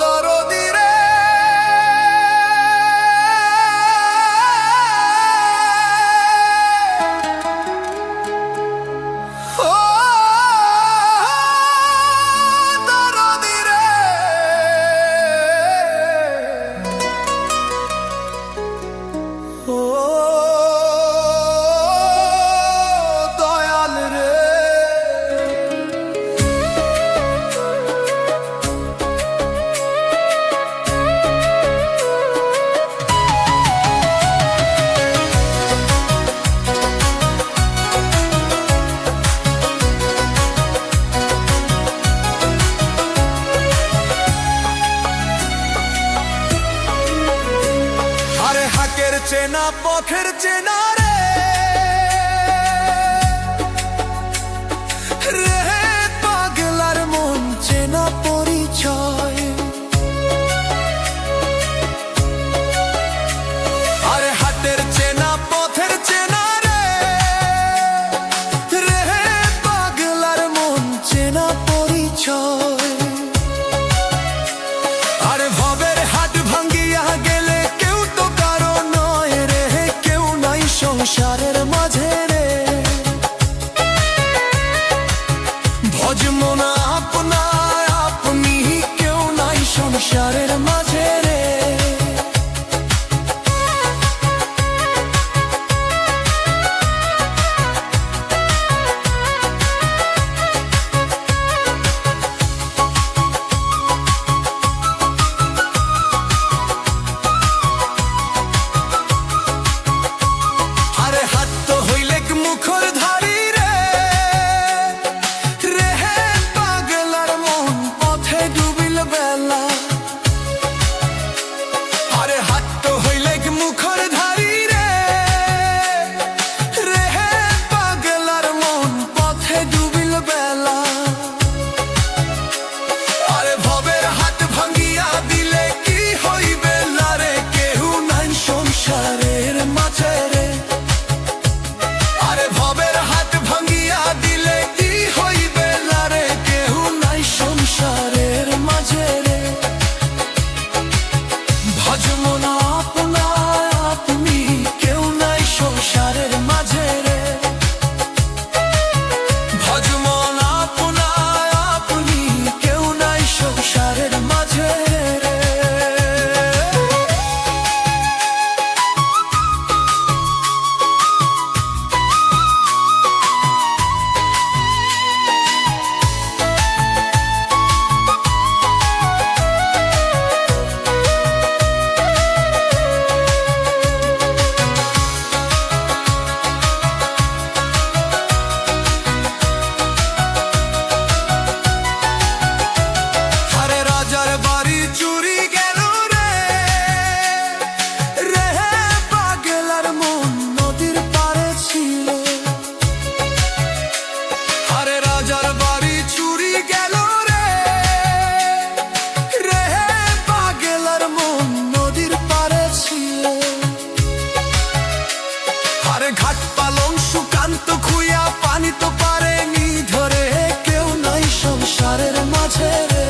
দরদি রে, ও দরদি রে, ও দয়াল রে। হাকের চেনা পথের চেনা রে, রে পাগলার মন চেনা পরিচয়। আরে হাতের চেনা পথের চেনা রে, রে পাগলার মন চেনা পরিচয়। আরে ভবের হাট ভাঙ্গিয়া গেলে সংসারের মাঝে রে, ভজমো না আপনা আপনি, কেউ নাই সংসারের মাঝে রে। ঘাট পালং সুকান্ত খুইয়া পানি তো পারেনি ধরে, কেউ নাই সংসারের মাঝে রে।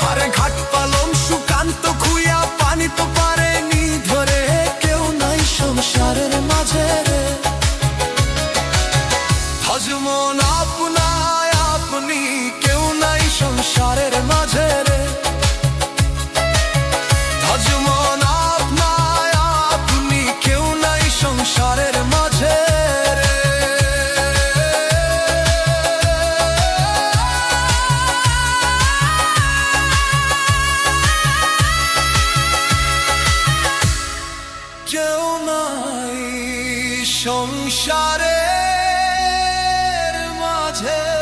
আরে ঘাট পালং সুকান্ত খুইয়া পানি তো পারেনি ধরে, কেউ নাই সংসারের মাঝে রে। হজমন আপনা আপনি, কেউ নাই সংসারের মাঝে রে। হজমন আপনা আপনি, কেউ নাই সংসারের মাঝে রে। কেউ নাই সংসারের মাঝে।